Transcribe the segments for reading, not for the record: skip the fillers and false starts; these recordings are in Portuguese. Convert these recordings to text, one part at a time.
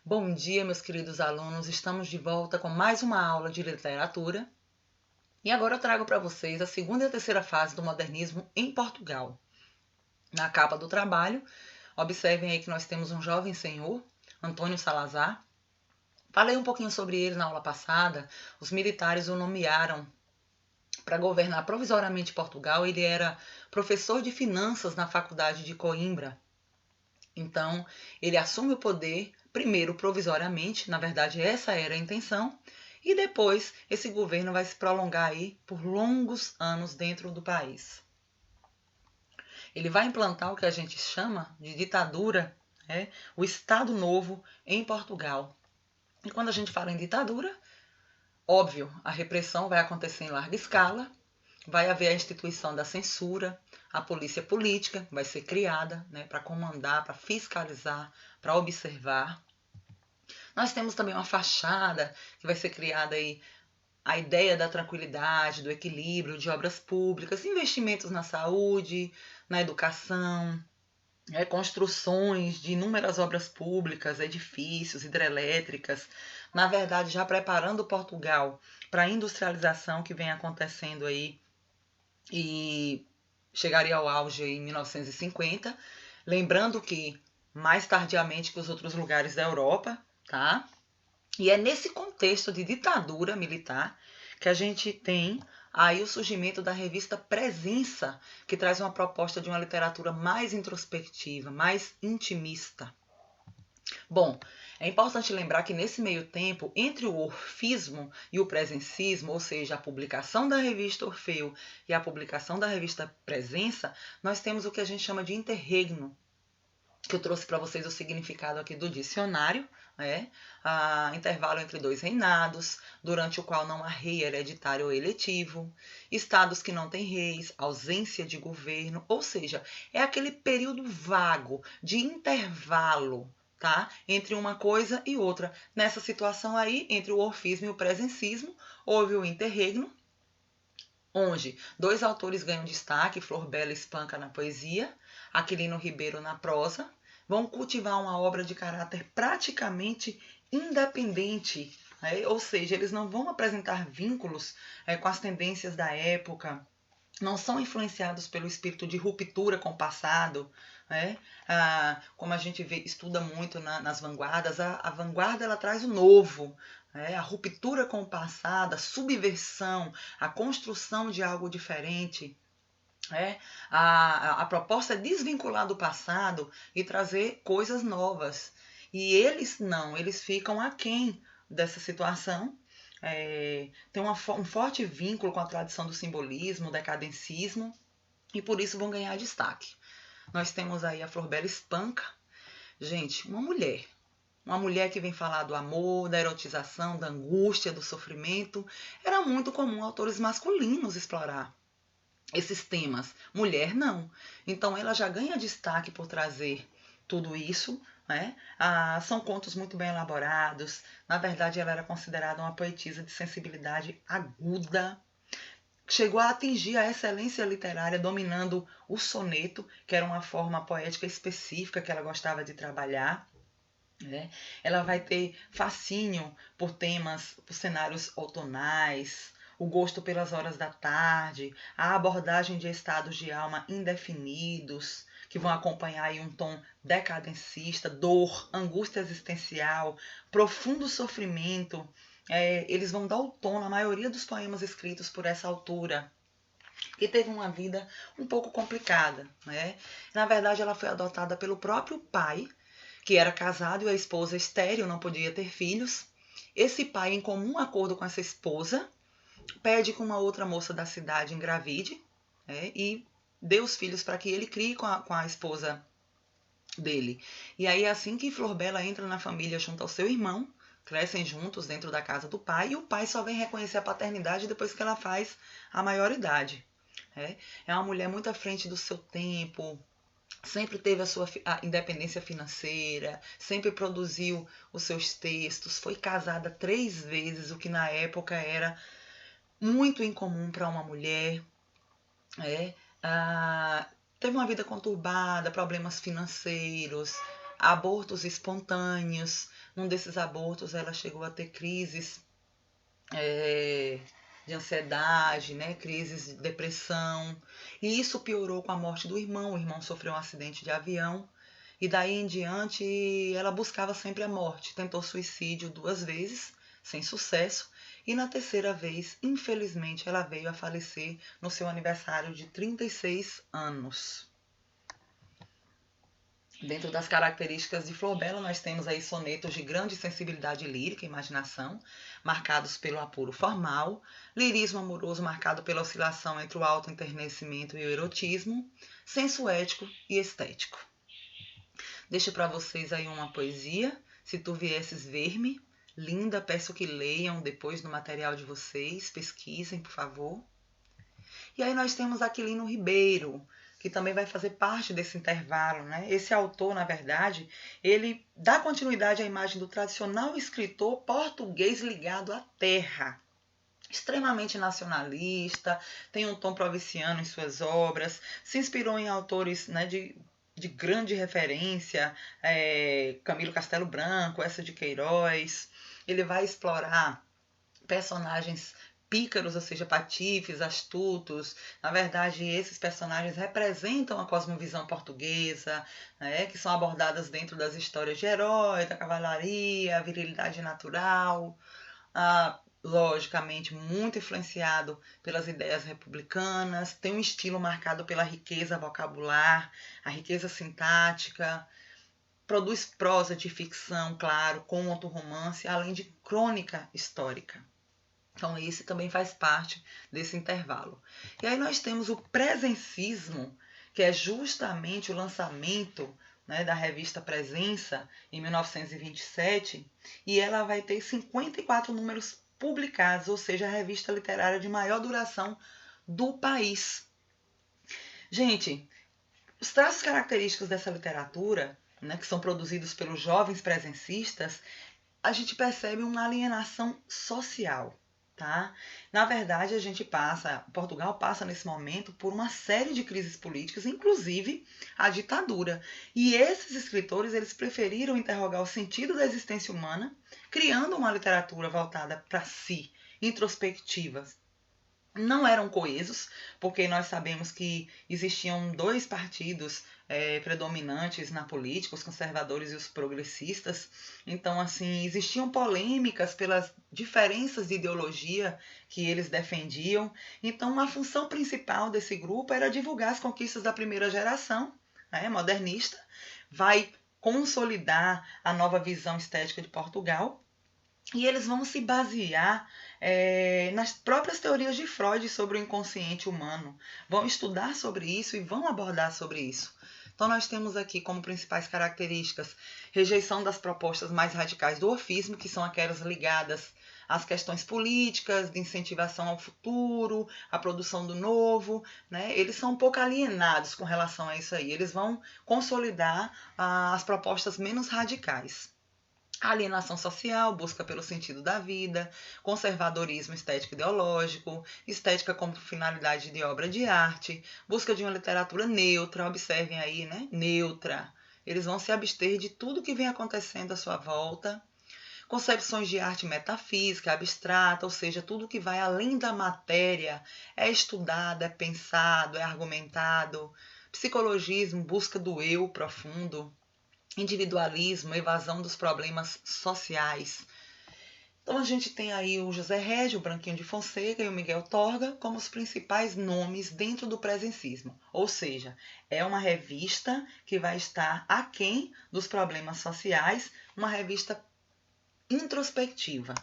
Bom dia, meus queridos alunos. Estamos de volta com mais uma aula de literatura. E agora eu trago para vocês a segunda e a terceira fase do modernismo em Portugal. Na capa do trabalho, observem aí que nós temos um jovem senhor, Antônio Salazar. Falei um pouquinho sobre ele na aula passada. Os militares o nomearam para governar provisoriamente Portugal. Ele era professor de finanças na Faculdade de Coimbra. Então, ele assume o poder, primeiro provisoriamente, na verdade essa era a intenção, e depois esse governo vai se prolongar aí por longos anos dentro do país. Ele vai implantar o que a gente chama de ditadura, o Estado Novo em Portugal. E quando a gente fala em ditadura, óbvio, a repressão vai acontecer em larga escala, vai haver a instituição da censura, a polícia política vai ser criada, para comandar, para fiscalizar, para observar. Nós temos também uma fachada que vai ser criada aí, a ideia da tranquilidade, do equilíbrio, de obras públicas, investimentos na saúde, na educação, construções de inúmeras obras públicas, edifícios, hidrelétricas, na verdade já preparando Portugal para a industrialização que vem acontecendo aí e chegaria ao auge em 1950, lembrando que mais tardiamente que os outros lugares da Europa, tá? E é nesse contexto de ditadura militar que a gente tem aí o surgimento da revista Presença, que traz uma proposta de uma literatura mais introspectiva, mais intimista. Bom, é importante lembrar que nesse meio tempo, entre o orfismo e o presencismo, ou seja, a publicação da revista Orfeu e a publicação da revista Presença, nós temos o que a gente chama de interregno, que eu trouxe para vocês o significado aqui do dicionário, intervalo entre dois reinados, durante o qual não há rei hereditário ou eletivo, estados que não têm reis, ausência de governo, ou seja, é aquele período vago de intervalo, tá? Entre uma coisa e outra. Nessa situação aí, entre o orfismo e o presencismo, houve o interregno, onde dois autores ganham destaque, Flor Bela e Espanca na poesia, Aquilino Ribeiro na prosa, vão cultivar uma obra de caráter praticamente independente, ou seja, eles não vão apresentar vínculos com as tendências da época, não são influenciados pelo espírito de ruptura com o passado, como a gente estuda muito nas vanguardas, a vanguarda ela traz o novo, a ruptura com o passado, a subversão, a construção de algo diferente. A proposta é desvincular do passado e trazer coisas novas. E eles não, eles ficam aquém dessa situação. Tem um forte vínculo com a tradição do simbolismo, do decadencismo, e por isso vão ganhar destaque. Nós temos aí a Flor Bela Espanca. Gente, uma mulher que vem falar do amor, da erotização, da angústia, do sofrimento. Era muito comum autores masculinos explorar esses temas. Mulher não. Então ela já ganha destaque por trazer tudo isso. São contos muito bem elaborados. Na verdade, ela era considerada uma poetisa de sensibilidade aguda. Chegou a atingir a excelência literária, dominando o soneto, que era uma forma poética específica que ela gostava de trabalhar. Ela vai ter fascínio por temas, por cenários outonais, o gosto pelas horas da tarde, a abordagem de estados de alma indefinidos, que vão acompanhar aí um tom decadencista, dor, angústia existencial, profundo sofrimento. Eles vão dar o tom na maioria dos poemas escritos por essa autora, que teve uma vida um pouco complicada. Na verdade, ela foi adotada pelo próprio pai, que era casado e a esposa estéril, não podia ter filhos. Esse pai, em comum acordo com essa esposa, pede que uma outra moça da cidade engravide, e dê os filhos para que ele crie com a esposa dele. E aí é assim que Flor Bela entra na família junto ao seu irmão, crescem juntos dentro da casa do pai, e o pai só vem reconhecer a paternidade depois que ela faz a maioridade. É uma mulher muito à frente do seu tempo, sempre teve a independência financeira, sempre produziu os seus textos, foi casada 3 vezes, o que na época era muito incomum para uma mulher. Teve uma vida conturbada, problemas financeiros, abortos espontâneos. Num desses abortos, ela chegou a ter crises de ansiedade, né? Crises de depressão. E isso piorou com a morte do irmão. O irmão sofreu um acidente de avião. E daí em diante, ela buscava sempre a morte. Tentou suicídio 2 vezes, sem sucesso. E na terceira vez, infelizmente, ela veio a falecer no seu aniversário de 36 anos. Dentro das características de Flor Bela, nós temos aí sonetos de grande sensibilidade lírica e imaginação, marcados pelo apuro formal, lirismo amoroso marcado pela oscilação entre o alto enternecimento e o erotismo, senso ético e estético. Deixo para vocês aí uma poesia, Se Tu Viesses Ver-me, linda, peço que leiam depois no material de vocês, pesquisem, por favor. E aí nós temos Aquilino Ribeiro, que também vai fazer parte desse intervalo, né? Esse autor, na verdade, ele dá continuidade à imagem do tradicional escritor português ligado à terra. Extremamente nacionalista, tem um tom provinciano em suas obras, se inspirou em autores, né, de grande referência, Camilo Castelo Branco, Eça de Queiroz. Ele vai explorar personagens pícaros, ou seja, patifes, astutos. Na verdade, esses personagens representam a cosmovisão portuguesa, né, que são abordadas dentro das histórias de herói, da cavalaria, a virilidade natural, logicamente muito influenciado pelas ideias republicanas, tem um estilo marcado pela riqueza vocabular, a riqueza sintática, produz prosa de ficção, claro, conto, romance, além de crônica histórica. Então, esse também faz parte desse intervalo. E aí nós temos o presencismo, que é justamente o lançamento, né, da revista Presença, em 1927, e ela vai ter 54 números publicados, ou seja, a revista literária de maior duração do país. Gente, os traços característicos dessa literatura, né, que são produzidos pelos jovens presencistas, a gente percebe uma alienação social. Tá? Na verdade, Portugal passa nesse momento por uma série de crises políticas, inclusive a ditadura. E esses escritores, eles preferiram interrogar o sentido da existência humana, criando uma literatura voltada para si, introspectiva. Não eram coesos, porque nós sabemos que existiam 2 partidos predominantes na política, os conservadores e os progressistas. Então, assim, existiam polêmicas pelas diferenças de ideologia que eles defendiam. Então, a função principal desse grupo era divulgar as conquistas da primeira geração, né, modernista, vai consolidar a nova visão estética de Portugal, e eles vão se basear nas próprias teorias de Freud sobre o inconsciente humano. Vão estudar sobre isso e vão abordar sobre isso. Então, nós temos aqui como principais características rejeição das propostas mais radicais do orfismo, que são aquelas ligadas às questões políticas, de incentivação ao futuro, à produção do novo. Né? Eles são um pouco alienados com relação a isso aí. Eles vão consolidar as propostas menos radicais. Alienação social, busca pelo sentido da vida, conservadorismo estético ideológico, estética como finalidade de obra de arte, busca de uma literatura neutra, observem aí, né? Neutra. Eles vão se abster de tudo que vem acontecendo à sua volta. Concepções de arte metafísica, abstrata, ou seja, tudo que vai além da matéria, é estudado, é pensado, é argumentado. Psicologismo, busca do eu profundo. Individualismo, evasão dos problemas sociais. Então a gente tem aí o José Régio, o Branquinho de Fonseca e o Miguel Torga como os principais nomes dentro do presencismo. Ou seja, é uma revista que vai estar aquém dos problemas sociais, uma revista introspectiva.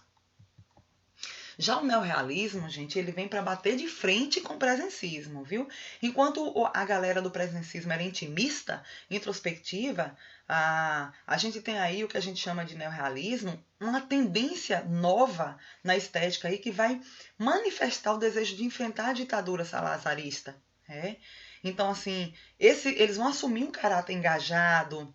Já o neorrealismo, gente, ele vem para bater de frente com o presencismo, viu? Enquanto a galera do presencismo era intimista, introspectiva, a gente tem aí o que a gente chama de neorrealismo, uma tendência nova na estética aí que vai manifestar o desejo de enfrentar a ditadura salazarista. Então, assim, eles vão assumir um caráter engajado,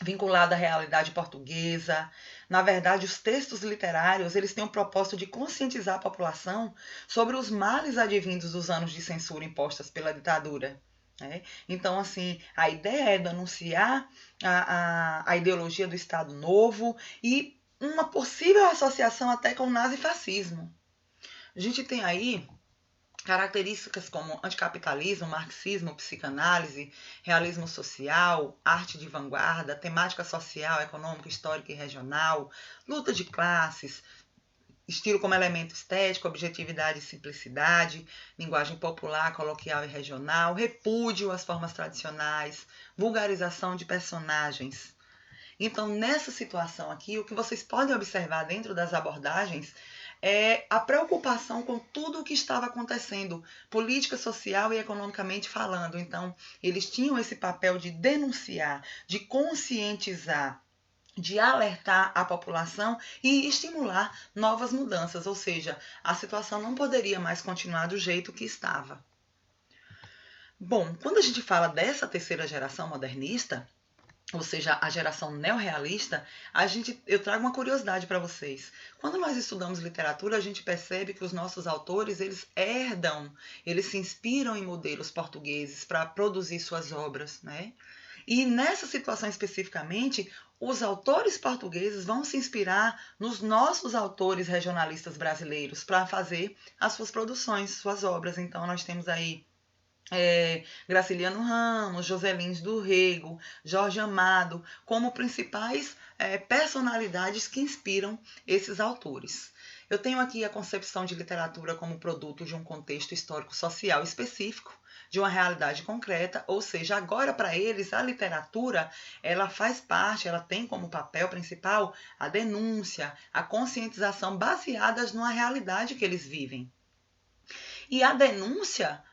vinculado à realidade portuguesa. Na verdade, os textos literários eles têm o propósito de conscientizar a população sobre os males advindos dos anos de censura impostas pela ditadura. né? Então, assim, a ideia é denunciar a ideologia do Estado Novo e uma possível associação até com o nazifascismo. A gente tem aí características como anticapitalismo, marxismo, psicanálise, realismo social, arte de vanguarda, temática social, econômica, histórica e regional, luta de classes, estilo como elemento estético, objetividade e simplicidade, linguagem popular, coloquial e regional, repúdio às formas tradicionais, vulgarização de personagens. Então, nessa situação aqui, o que vocês podem observar dentro das abordagens é a preocupação com tudo o que estava acontecendo, política, social e economicamente falando. Então, eles tinham esse papel de denunciar, de conscientizar, de alertar a população e estimular novas mudanças, ou seja, a situação não poderia mais continuar do jeito que estava. Bom, quando a gente fala dessa terceira geração modernista, ou seja, a geração neorrealista, eu trago uma curiosidade para vocês. Quando nós estudamos literatura, a gente percebe que os nossos autores, eles se inspiram em modelos portugueses para produzir suas obras, né? E nessa situação especificamente, os autores portugueses vão se inspirar nos nossos autores regionalistas brasileiros para fazer as suas produções, suas obras. Então, nós temos aí Graciliano Ramos, José Lins do Rego, Jorge Amado, como principais personalidades que inspiram esses autores. Eu tenho aqui a concepção de literatura como produto de um contexto histórico-social específico, de uma realidade concreta, ou seja, agora para eles a literatura, ela faz parte, ela tem como papel principal a denúncia, a conscientização baseadas numa realidade que eles vivem. E a denúncia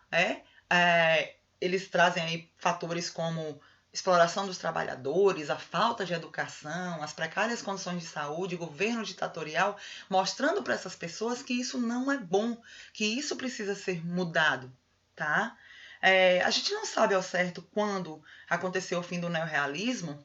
eles trazem aí fatores como exploração dos trabalhadores, a falta de educação, as precárias condições de saúde, governo ditatorial, mostrando para essas pessoas que isso não é bom, que isso precisa ser mudado, tá? A gente não sabe ao certo quando aconteceu o fim do neorrealismo,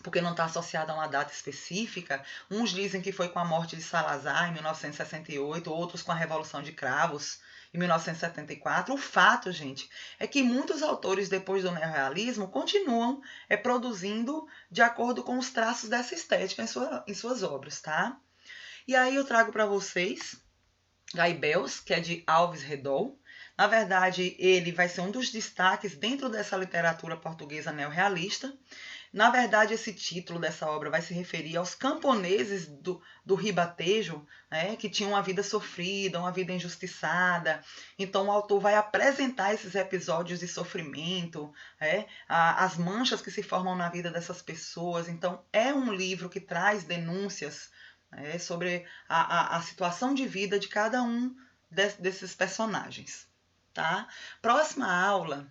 porque não está associado a uma data específica. Uns dizem que foi com a morte de Salazar, em 1968, outros com a Revolução de Cravos, em 1974. O fato, gente, é que muitos autores, depois do neorrealismo, continuam produzindo de acordo com os traços dessa estética em suas obras, tá? E aí eu trago para vocês Gaibels, que é de Alves Redol. Na verdade, ele vai ser um dos destaques dentro dessa literatura portuguesa neorrealista. Na verdade, esse título dessa obra vai se referir aos camponeses do Ribatejo, né, que tinham uma vida sofrida, uma vida injustiçada. Então, o autor vai apresentar esses episódios de sofrimento, as manchas que se formam na vida dessas pessoas. Então, é um livro que traz denúncias sobre a situação de vida de cada um desses personagens. Tá? Próxima aula,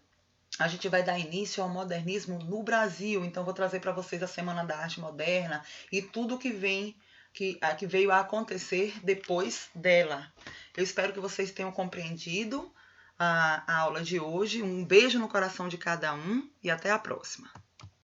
a gente vai dar início ao modernismo no Brasil. Então, vou trazer para vocês a Semana da Arte Moderna e tudo que veio a acontecer depois dela. Eu espero que vocês tenham compreendido a aula de hoje. Um beijo no coração de cada um e até a próxima.